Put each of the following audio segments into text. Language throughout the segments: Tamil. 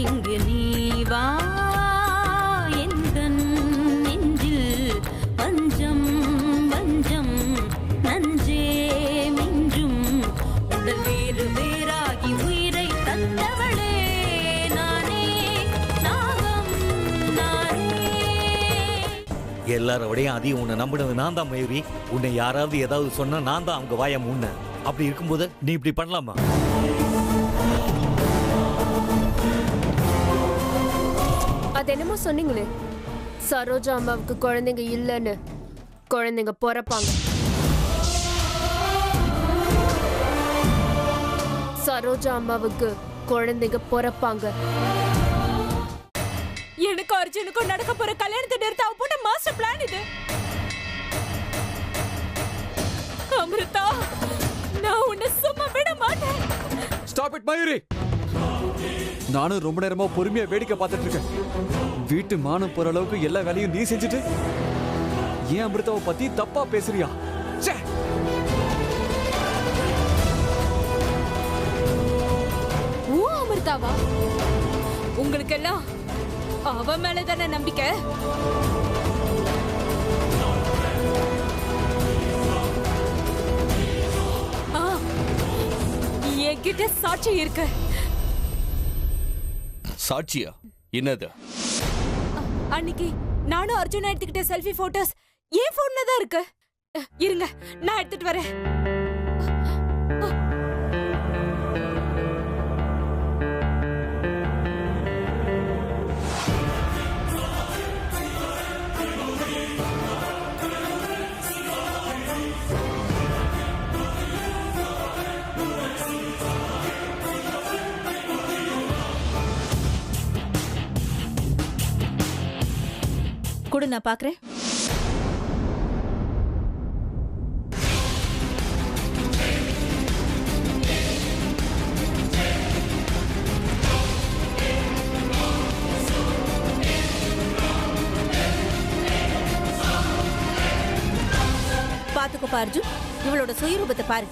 இங்கு நீ வா எந்தன் நெஞ்சில் பஞ்சம் வஞ்சம் நஞ்சே மிஞ்சும் உடல் வேறு வேறாகி உயிரை தந்தவளே நானே நாகம் நானே. எல்லாரோடையும் அதிகம் உன்னை நம்பினது நான் தான் மயூரி. உன்னை யாராவது ஏதாவது சொன்னா நான் தான் அவங்க வாய முன்ன. அப்படி இருக்கும்போது நீ இப்படி பண்ணலாமா? அது என்னமோ சொன்னீங்களே, சரோஜா அம்மாவுக்கு குழந்தைங்க இல்லைன்னு. குழந்தைங்க பிறப்பாங்க. சரோஜா அம்மாவுக்கு குழந்தைங்க பிறப்பாங்க. எனக்கு அர்ஜுனுக்கும் நடக்க போற கல்யாணத்தை நிறுத்த அவ போட்ட மாஸ்டர் பிளான் இது. அமிர்தா, நான் உன்னை சும்மா விட மாட்டேன். Stop it Mayuri. நானும் ரொம்ப நேரமா பொறுமையா வேடிக்கை பார்த்துட்டு இருக்கேன். வீட்டு மானம் போற அளவுக்கு எல்லா வேலையும் நீ செஞ்சுட்டு ஏன் அமிர்தாவை பத்தி தப்பா பேசுறியா? ஓ அமிர்தாவா? உங்களுக்கு எல்லாம் அவ மேலதானே நம்பிக்கை? என்கிட்ட சாட்சி இருக்கு. சாட்சியா? என்னது? அன்னைக்கு நானும் அர்ஜுனா எடுத்துக்கிட்ட செல்ஃபி போட்டோஸ் என் போன்ல தான் இருக்கு. இருங்க, நான் எடுத்துட்டு வரேன். கூட நான் பாக்குறேன். பாத்துக்கோ அர்ஜுன், இவளோட சுயரூபத்தை பாரு.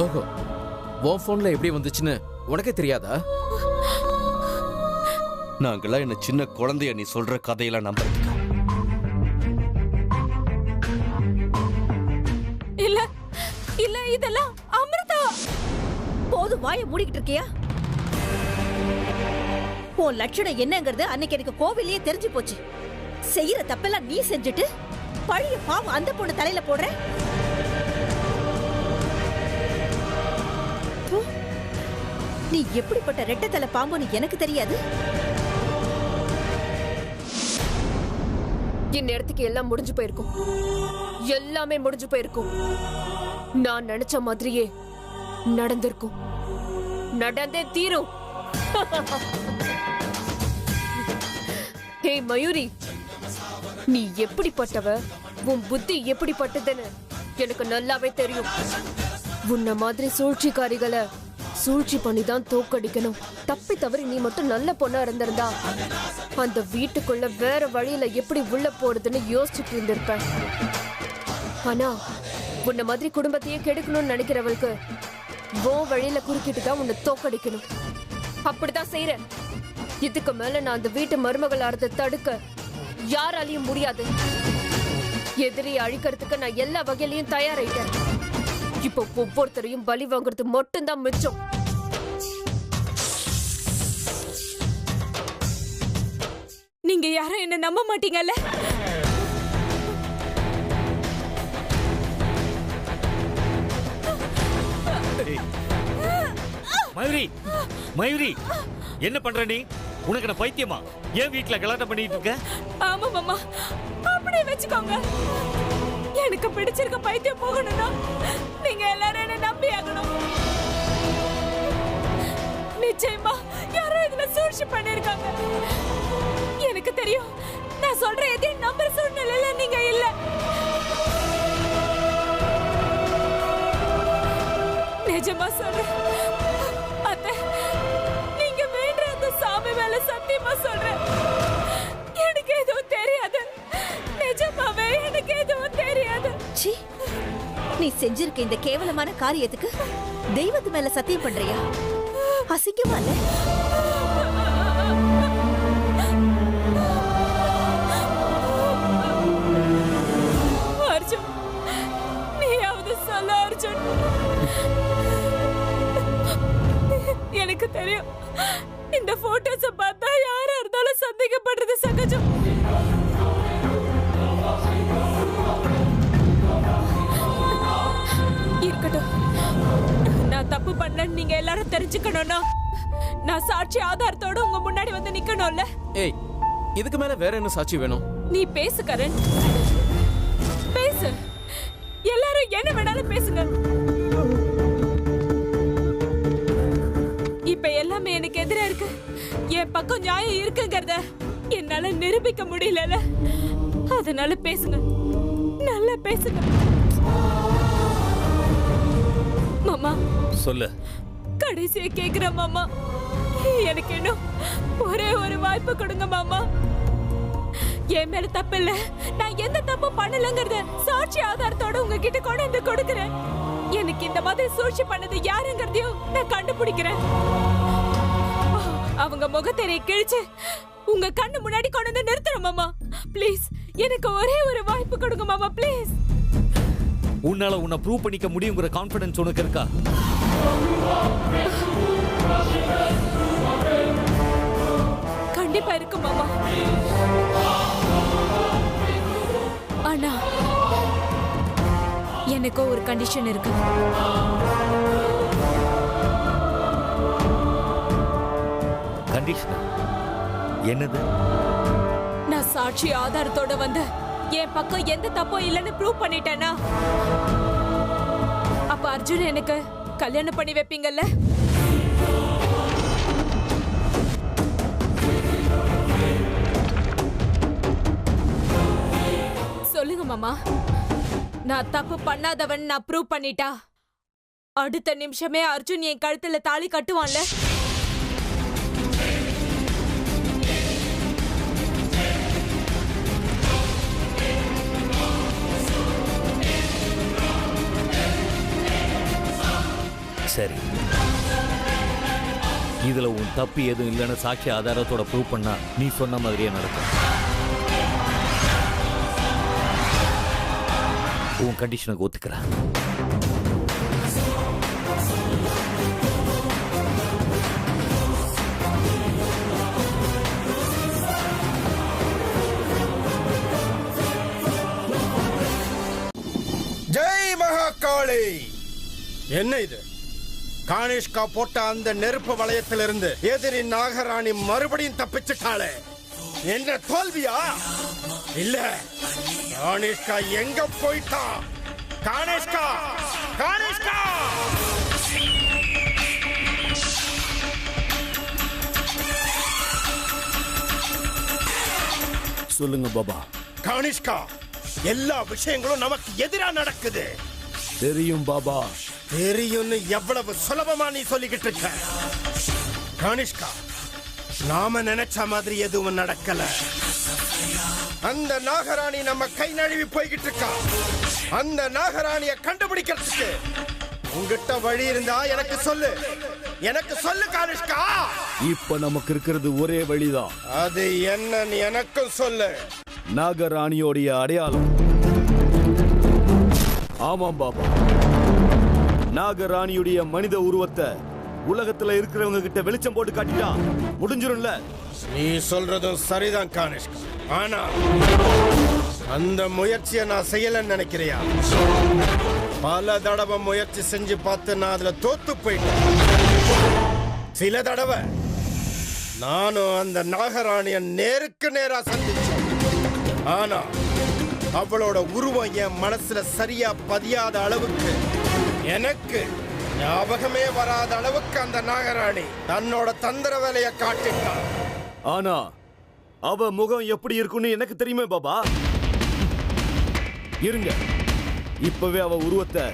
ஓஹோ, உன் போன்ல எப்படி வந்துச்சுன்னு உனக்கே தெரியாதா? நாங்களாம் என்ன சின்ன குழந்தைய நீ சொல்ற கதையெல்லாம் நம்புறதுக்கு? இல்ல இல்ல, இதெல்லாம் அமிர்தா. போது வாயை மூடிக்கிட்டு இருக்கியா? உன் லட்சணம் என்னங்கிறது அன்னைக்கு எனக்கு கோவிலையே தெரிஞ்சு போச்சு. செய்யற தப்பெல்லாம் நீ செஞ்சுட்டு பழைய பாவம் அந்த பொண்ணு தலையில போடுற. நீ எப்படிப்பட்ட ரெட்டத்தலை பாம்புன்னு எனக்கு தெரியாது. இந்நேரத்துக்கு எல்லாம் முடிஞ்சு போயிருக்கும். எல்லாமே முடிஞ்சு போயிருக்கும். நான் நினைச்ச மாதிரியே நடந்திருக்கும். நடந்தே தீரும். ஹே மயூரி, நீ எப்படிப்பட்டவ, உன் புத்தி எப்படிப்பட்டதுன்னு எனக்கு நல்லாவே தெரியும். உன்ன மாதிரி சூழ்ச்சிக்காரிகளை சூழ்ச்சி பண்ணிதான் தோக்கடிக்கணும். தப்பி தவறி நீ மட்டும் நல்ல பொண்ணா இருந்திருந்தா அந்த வீட்டுக்குள்ள வேற வழியில எப்படி உள்ள போறதுன்னு யோசிச்சுட்டு இருந்திருப்பேன். ஆனா உன்ன மாதிரி குடும்பத்தையே கெடுக்கணும்னு நினைக்கிறவளுக்கு ஓ வழியில குறுக்கிட்டு தான் உன்னை தோக்கடிக்கணும். அப்படிதான் செய்யறேன். இதுக்கு மேல நான் அந்த வீட்டு மருமகள் ஆறத தடுக்க யாராலையும் முடியாது. எதிரியை அழிக்கிறதுக்கு நான் எல்லா வகையிலையும் தயாராயிட்டேன். இப்போ ஒவ்வொருத்தரையும் பலி வாங்குறது மட்டும்தான் மிச்சம். நீங்க யாரும் என்ன நம்ப மாட்டீங்கல்ல? மயூரி மயூரி என்ன பண்ற நீ? உனக்கு நான் பைத்தியமா? ஏன் வீட்டுல கலாட்டம் பண்ணிட்டு இருக்க? ஆமா மாமா, அப்படியே வச்சுக்கோங்க. எனக்கு பிடிச்சிருக்க பைத்தியம் போகணும்னா நீங்க எல்லாரும் என்ன நம்பி ஆகணும். நிச்சயமா யாரோ இதுல சூழ்ச்சி பண்ணிருக்காங்க. எனக்கு தெரியும். நான் சொல்ற எதையும் நம்புற சூழ்நிலையில நீங்க இல்ல. நிஜமா சொல்றேன் அத்தை, நீங்க வேண்ட அந்த சாமி மேல சத்தியமா சொல்றேன், எனக்கு எதுவும் தெரியாது. நிஜமாவே எனக்கு எதுவும் தெரியாது. சீ, நீ செஞ்சிருக்க இந்த கேவலமான காரியத்துக்கு தெய்வத்து மேல சத்தியம் பண்றியா? அசிங்கமா இல்ல? அர்ஜுன், நீயாவது சொல்ல அர்ஜுன். எனக்கு தெரியும், இந்த போட்டோஸ பார்த்தா யாரா இருந்தாலும் சந்தேகப்படுறது சகஜம். இருக்கட்டும், நான் தப்பு பண்ணேன்னு நீங்க எல்லாரும் தெரிஞ்சுக்கணும்னா நான் சாட்சி ஆதாரத்தோட உங்க முன்னாடி வந்து நிக்கணும்ல. ஏய், இதுக்கு மேல வேற என்ன சாட்சி வேணும்? நீ பேசு கரண், பேசு. எல்லாரும் என்ன வேணாலும் பேசுங்க. இப்ப எல்லாமே எனக்கு எதிரா இருக்கு. என் பக்கம் நியாயம் இருக்குங்கறத என்னால நிரூபிக்க முடியல. அதனால பேசுங்க, நல்லா பேசுங்க. மாமா சொல்லு. கடைசியா கேக்குறேன் மாமா, எனக்கு இன்னும் ஒரே ஒரு வாய்ப்பு கொடுங்க மாமா. என் மேல தப்பு இல்ல, நான் எந்த தப்பு பண்ணலங்கறத சாட்சி ஆதாரத்தோட உங்ககிட்ட கொண்டு வந்து கொடுக்கிறேன். எனக்கு இந்த மாதிரி சூழ்ச்சி பண்ணது யாருங்கறதையும் நான் கண்டுபிடிக்கிறேன். அவங்க முகத்தெரிய கிழிச்சு உங்க கண்ணு முன்னாடி கொண்டு வந்து நிறுத்துறேன் மாமா. ப்ளீஸ் எனக்கு ஒரே ஒரு வாய்ப்பு கொடுங்க மாமா, ப்ளீஸ். உன்னால உன்னை ப்ரூவ் பண்ணிக்க முடியுங்கிற கான்ஃபிடன்ஸ் உனக்கு இருக்கா? கண்டிப்பா இருக்கு மாமா. ஆனா எனக்கு ஒரு கண்டிஷன் இருக்கு. கண்டிஷன் என்னது? நான் சாட்சி ஆதாரத்தோட வந்து என் பக்கம் எந்த தப்பும் இல்லைன்னு ப்ரூவ் பண்ணிட்டேனா, அப்ப அர்ஜுன் எனக்கு கல்யாணம் பண்ணி வைப்பீங்கல்ல? சொல்லுங்க மாமா. நான் தப்பு பண்ணாதவன் நான் ப்ரூவ் பண்ணிட்டா அடுத்த நிமிஷமே அர்ஜுன் என் கழுத்துல தாலி கட்டுவான்ல? சரி, இதுல உன் தப்பு எதுவும் இல்லைன்னு சாட்சி ஆதாரத்தோட ப்ரூவ் பண்ணா நீ சொன்ன மாதிரியே நடக்கும். உன் கண்டிஷனுக்கு ஒத்துக்கிறேன். ஜெய் மகாகாளி. என்ன இது? கானிஷ்கா போட்ட அந்த நெருப்பு வளையத்திலிருந்து எதிரி நாகராணி மறுபடியும் தப்பிச்சுட்டாளே. என்ன தோல்வியா? இல்ல, கானிஷ்கா எங்க போயிட்டா? கானிஷ்கா, கானிஷ்கா! சொல்லுங்க பாபா. கானிஷ்கா, எல்லா விஷயங்களும் நமக்கு எதிரா நடக்குது. தெரியும் பாபா. தெரியும்னு எவ்வளவு சுலபமா நீ சொல்லிக்கிட்டு இருக்க. கானிஷ்கா, நாம நினைச்ச மாதிரி எதுவும் நடக்கல. அந்த நாகராணி நம்ம கை நழுவி போய்கிட்டு இருக்கா. அந்த நாகராணிய கண்டுபிடிக்கிறதுக்கு உங்ககிட்ட வழி இருந்தா எனக்கு சொல்லு. எனக்கு சொல்லு கானிஷ்கா. இப்ப நமக்கு இருக்கிறது ஒரே வழிதான். அது என்னன்னு எனக்கு சொல்லு. நாகராணியோடைய அடையாளம். ஆமாம் பாபா, நாகராணியுடைய மனித உருவத்தை உலகத்துல இருக்கிறவங்க கிட்ட வெளிச்சம் போட்டு காட்டிட்டா முடிஞ்சிரும்ல. நீ சொல்றதும் சரிதான் கானிஷ்கா. ஆனா அந்த முயற்சியை நான் செய்யலன்னு நினைக்கிறியா? பல தடவை முயற்சி செஞ்சு பார்த்து நான் அதுல தோத்து போயிட்டேன். சில தடவை நானும் அந்த நாகராணிய நேருக்கு நேரா சந்திச்சேன். ஆனா அவளோட உருவம் என் மனசுல சரியா பதியாத அளவுக்கு, எனக்கு ஞாபகமே வராத அளவுக்கு அந்த நாகராணி தன்னோட தந்திர வேலையை காட்டிட்டான். ஆனா அவ முகம் எப்படி இருக்குன்னு எனக்கு தெரியுமே பாபா. இருங்க, இப்பவே அவ உருவத்தை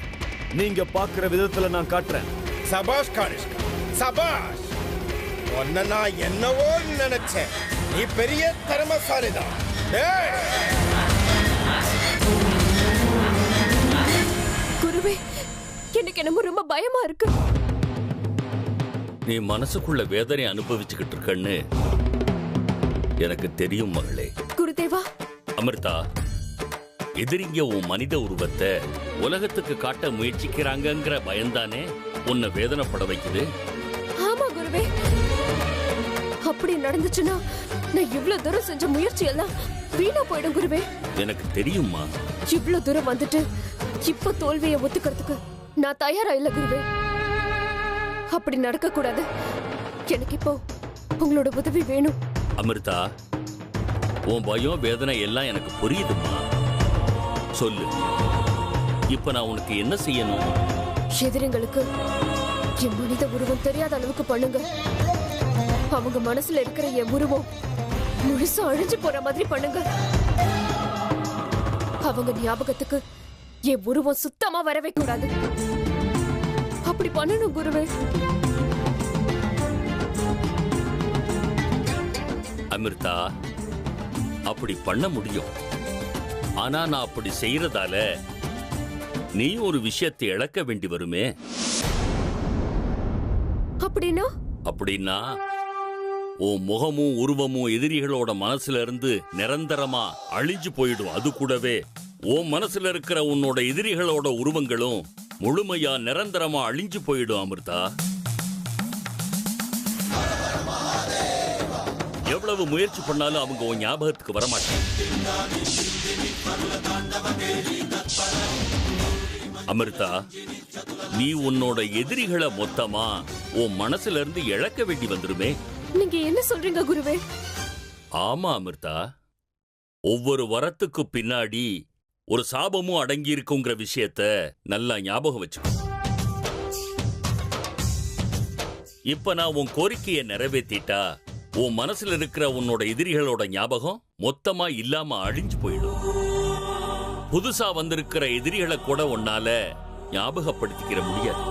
நீங்க பாக்குற விதத்துல நான் காட்டுறேன். சபாஷ் கானிஷ்கா, சபாஷ். உன்னை நான் என்னவோ நினைச்சேன். நீ பெரிய திறமைசாலிதான். குருவே, எனக்கு என்னமோ ரொம்ப பயமா இருக்கு. நீ மனசுக்குள்ள வேதனை அனுபவிச்சுக்கிட்டு இருக்கன்னு எனக்கு தெரியும் மகளே. குருதேவா. அமிர்தா, எதிரிங்க உன் மனித உருவத்தை உலகத்துக்கு காட்ட முயற்சிக்கிறாங்கங்கிற பயம்தானே உன்னை வேதனைப்பட வைக்குது. ஆமா குருவே, அப்படி நடந்துச்சுன்னா நான் இவ்வளவு தூரம் செஞ்ச முயற்சி எல்லாம் வீணா போயிடும் குருவே. எனக்கு தெரியுமா. இவ்வளவு தூரம் வந்துட்டு இப்ப தோல்வியை ஒத்துக்கிறதுக்கு நான் தயாரா இல்ல குருவே. அப்படி நடக்க கூடாது. எனக்கு இப்போ உங்களோட உதவி வேணும். அமிர்தா, உன் பயம் வேதனை எல்லாம் எனக்கு புரியுதுமா. சொல்லு, இப்ப நான் உனக்கு என்ன செய்யணும்? எதிரிங்களுக்கு என் மனித உருவம் தெரியாத அளவுக்கு பண்ணுங்க. அவங்க மனசுல இருக்கிற என் உருவம் முழுசா அழிஞ்சு போற மாதிரி பண்ணுங்க. அவங்க ஞாபகத்துக்கு என் உருவம் சுத்தமா வரவே கூடாது. அப்படி பண்ணணும் குருவே. அமிர்தா, அப்படி பண்ண முடியும். ஆனா நான் அப்படி செய்யறதால நீ ஒரு விஷயத்தை இழக்க வேண்டி வருமே. அப்படின்னா உன் முகமும் உருவமும் எதிரிகளோட மனசுல இருந்து நிரந்தரமா அழிஞ்சு போயிடும். அது கூடவே உன் மனசுல இருக்கிற உன்னோட எதிரிகளோட உருவங்களும் முழுமையா நிரந்தரமா அழிஞ்சு போயிடும் அமிர்தா. எவ்வளவு முயற்சி பண்ணாலும் அவங்க உன் ஞாபகத்துக்கு வரமாட்டாங்க. அமிர்தா, நீ உன்னோட எதிரிகளை மொத்தமா உன் மனசுல இருந்து இழக்க வேண்டி வந்துருமே. நீங்க என்ன சொல்றீங்க குருவே? ஆமா அமிர்தா, ஒவ்வொரு வரத்துக்கு பின்னாடி ஒரு சாபமும் அடங்கி இருக்குங்கிற விஷயத்த நல்லா ஞாபகம் வச்சுக்கோ. இப்ப நான் உன் கோரிக்கையை நிறைவேற்றிட்டா உன் மனசுல இருக்கிற உன்னோட எதிரிகளோட ஞாபகம் மொத்தமா இல்லாம அழிஞ்சு போயிடும். புதுசா வந்திருக்கிற எதிரிகளை கூட உன்னால ஞாபகப்படுத்திக்கிற முடியாது.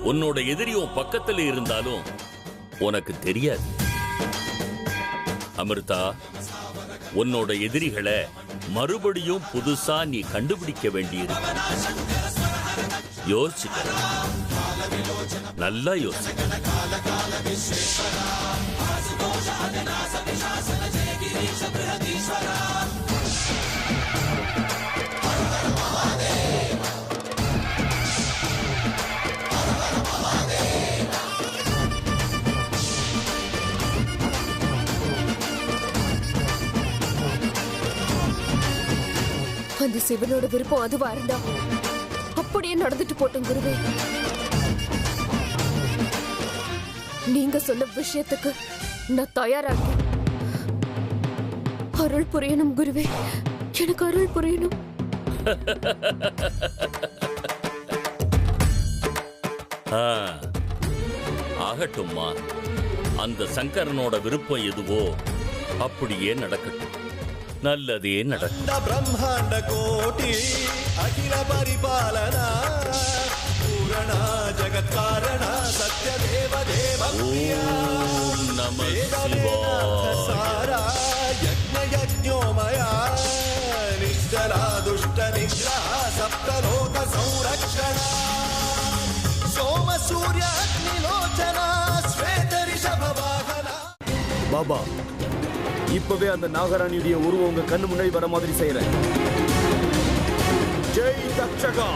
உன்னோட எதிரி உன் பக்கத்துல இருந்தாலும் உனக்கு தெரியாது. அமிர்தா, உன்னோட எதிரிகளை மறுபடியும் புதுசா நீ கண்டுபிடிக்க வேண்டியிருக்கு. யோசிக்க, நல்லா யோசிக்க. அந்த சிவனோட விருப்பம் அதுவா இருந்தா அப்படியே நடந்துட்டு போட்டோம் குருவே. நீங்க சொன்ன விஷயத்துக்கு நான் தயாரா இருக்கேன். அருள் புரியணும் குருவே, எனக்கு அருள் புரியணும். ஆகட்டும்மா, அந்த சங்கரனோட விருப்பம் எதுவோ அப்படியே நடக்கட்டும். நல்லதே நடக்கும். பிரம்மாண்ட கோட்டி அகில பரிபாலன பூரண ஜகத்காரண சத்ய தேவ தேவ ஓம் நம சிவாய. யஜ்ஞ யஜ்ஞோமயா நிஷ்டலா துஷ்ட நிகிரஹ சப்தலோக சௌரக்ஷண சோம சூர்ய அக்னிலோச்சன ஸ்வேத ரிஷப வாகன. பாபா, இப்பவே அந்த நாகராணியுடைய உருவம் உங்க கண்ணு முன்னாடி வர மாதிரி செய்யறேன். ஜெய் தக்ஷகா.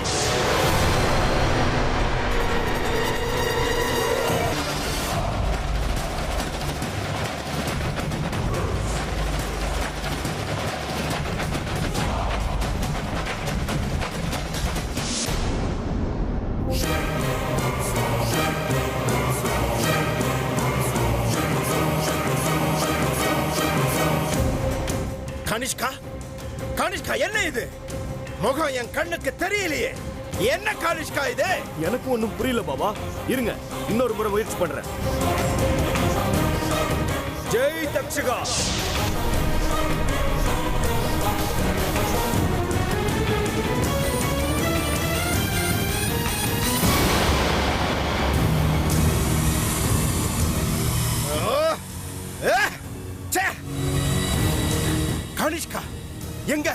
கானிஷ்கா, என்ன இது? முகம் என் கண்ணுக்கு தெரியலையே. என்ன கானிஷ்கா இது? எனக்கு ஒண்ணும் புரியல பாபா. இருங்க, இன்னொரு முறை முயற்சி பண்றேன். ஜெய் தக்ஷகா. கானிஷ்கா எங்க?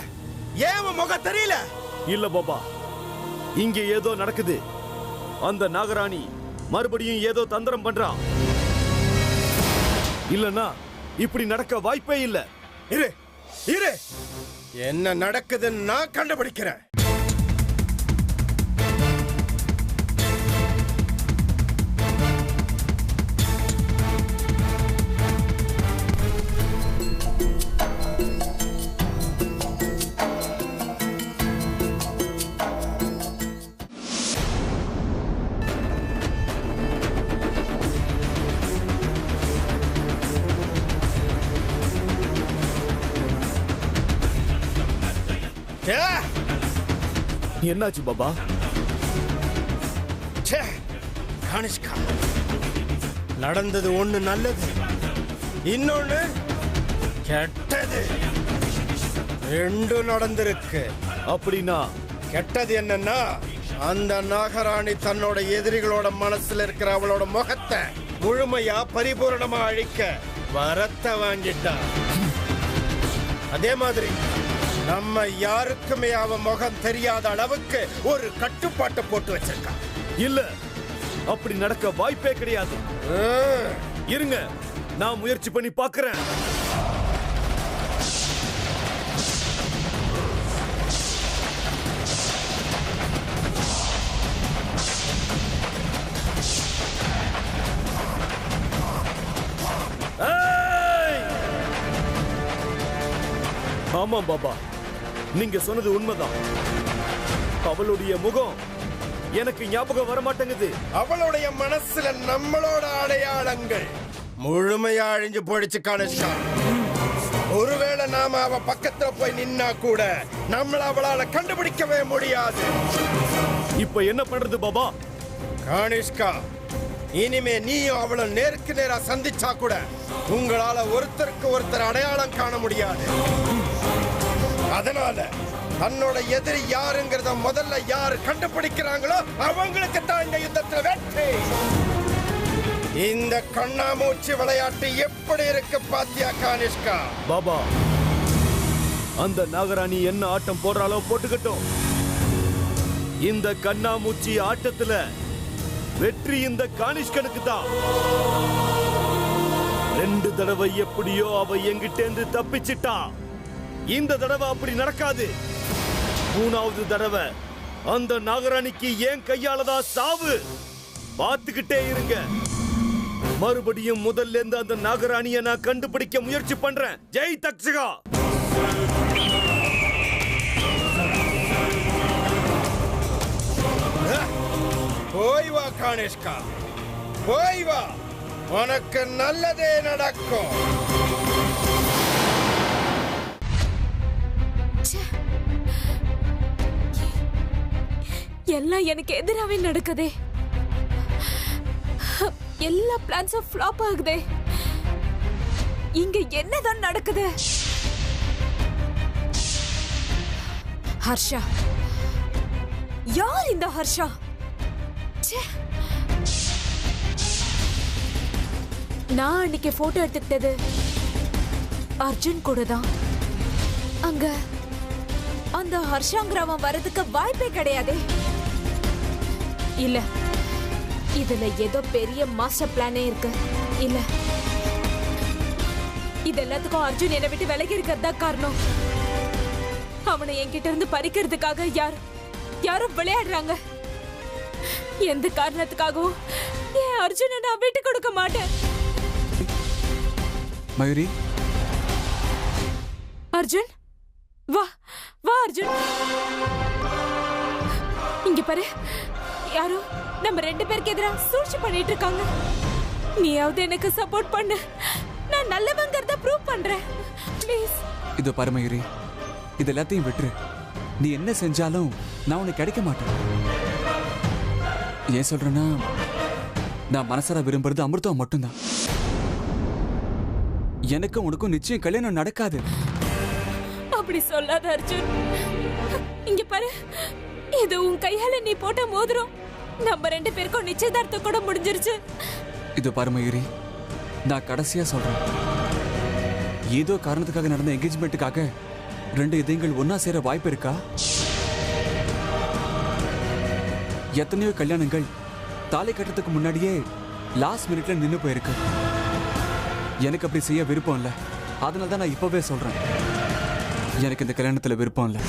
ஏன் முகம் தெரியல? இல்ல பாபா, இங்க ஏதோ நடக்குது. அந்த நாகராணி மறுபடியும் ஏதோ தந்திரம் பண்றா. இல்லனா இப்படி நடக்க வாய்ப்பே இல்ல. இரு இரு, என்ன நடக்குதுன்னு நான் கண்டுபிடிக்கிறேன். என்னாச்சு பாபா? கானிஷ்கா, நடந்தது ஒண்ணு நல்லது, இன்னொன்னு கெட்டது. ரெண்டும் நடந்திருக்கு. அப்படின்னா கெட்டது என்னன்னா, அந்த நாகராணி தன்னோட எதிரிகளோட மனசுல இருக்கிற அவளோட முகத்தை முழுமையா பரிபூரணமா அழிக்க வரத்தை வாங்கிட்டா. அதே மாதிரி நம்ம யாருக்குமே அவ முகம் தெரியாத அளவுக்கு ஒரு கட்டுப்பாட்டை போட்டு வச்சிருக்கா. இல்ல, அப்படி நடக்க வாய்ப்பே கிடையாது. இருங்க, நான் முயற்சி பண்ணி பார்க்கிறேன். ஆமா பாபா, நீங்க சொன்னது உண்மைதான். அவளுடைய முகம் எனக்கு ஞாபகம் வர மாட்டேங்குது. அவளுடைய மனசுல நம்மளோட அடையாளங்கள் முழுமையா அழிஞ்சு போயிடுச்சு கானிஷ்கா. ஒருவேளை நாம அவ பக்கத்துல போய் நின்னா கூட நம்மள அவளால கண்டுபிடிக்கவே முடியாது. இப்ப என்ன பண்றது பாபா? கானிஷ்கா, இனிமே நீயும் அவளும் நேருக்கு நேரா சந்திச்சா கூட உங்களால ஒருத்தருக்கு ஒருத்தர் அடையாளம் காண முடியாது. அதனால தன்னோட எதிரி யாருங்கிறத முதல்ல யாரு கண்டுபிடிக்கிறாங்களோ அவங்களுக்கு தான் இந்த யுத்தத்துல வெற்றி. இந்த கண்ணாமூச்சி விளையாட்டு எப்படி இருக்கு பாத்தியா கானிஷ்கா? பாபா, அந்த நாகராணி என்ன ஆட்டம் போடுறாளோ போட்டுக்கட்டும். இந்த கண்ணாமூச்சி ஆட்டத்துல வெற்றி இந்த கானிஷ்கனுக்கு தான். 2 தடவை எப்படியோ அவ எங்கிட்டேந்து தப்பிச்சிட்டா. இந்த தடவை அப்படி நடக்காது. 3வது தடவை அந்த நாகராணிக்கு ஏன் கையாலதான் சாவு. பார்த்துக்கிட்டே இருங்க. மறுபடியும் முதல்ல இருந்து அந்த நாகராணியை நான் கண்டுபிடிக்க முயற்சி பண்றேன். ஜெய் தக்ஷகா. போய் வா கானிஷ்கா, போய் வா, உனக்கு நல்லதே நடக்கும். எல்லாம் எனக்கு எதிராவே நடக்குதே. எல்லா பிளான்ஸும் ஃப்ளாப் ஆகுதே. இங்க என்னதான் நடக்குது? ஹர்ஷா, யார் இந்த ஹர்ஷா? நான் அன்னைக்கு போட்டோ எடுத்துக்கிட்டது அர்ஜுன் கூட தான். அங்க அந்த ஹர்ஷாங்கிறவன் வரதுக்கு வாய்ப்பே கிடையாது. இல்ல, இதுல ஏதோ பெரிய மாஸ்டர் பிளானே இருக்கு. இல்ல, இது எல்லாத்துக்கும் அர்ஜுன் என்னை விட்டு விலகி இருக்கிறதா காரணம். அவனை என்கிட்ட இருந்து பறிக்கிறதுக்காக யாரும் விளையாடுறாங்க. எந்த காரணத்துக்காகவும் என் அர்ஜுனை நான் விட்டு கொடுக்க மாட்டேன். மயூரி, அர்ஜுன், வா வா அர்ஜுன். இங்க பாரு, யாரோ நம்ம 2 பேருக்கு எதிராக சூழ்ச்சி பண்ணிட்டு இருக்காங்க. நீயாவது எனக்கு சப்போர்ட் பண்ணு. நான் நல்லவங்கிறத ப்ரூவ் பண்றேன். ப்ளீஸ். இது பாரு மயூரி, இது எல்லாத்தையும் விட்டுரு. நீ என்ன செஞ்சாலும் நான் உனக்கு கிடைக்க மாட்டேன். ஏன் சொல்றேன்னா, நான் மனசார விரும்புறது அமிர்தம் மட்டும்தான். எனக்கும் உனக்கும் நிச்சயம் கல்யாணம் நடக்காது. அப்படி சொல்லாத அர்ஜுன். இங்க பாரு, இது உன் கையால நீ போட்ட மோதிரம். நம்ம 2 பேருக்கும் நிச்சயதார்த்தம் கூட முடிஞ்சிருச்சு. இது பாரு மயூரி, நான் கடைசியா சொல்றேன். ஏதோ காரணத்துக்காக நடந்த என்கேஜ்மெண்ட்டுக்காக 2 இதயங்கள் ஒன்னா சேர வாய்ப்பு இருக்கா? எத்தனையோ கல்யாணங்கள் தாலி கட்டத்துக்கு முன்னாடியே லாஸ்ட் மினிட்ல நின்னு போயிருக்கு. எனக்கு அப்படி செய்ய விருப்பம் இல்லை. அதனால தான் நான் இப்பவே சொல்றேன், எனக்கு இந்த கல்யாணத்துல விருப்பம் இல்லை.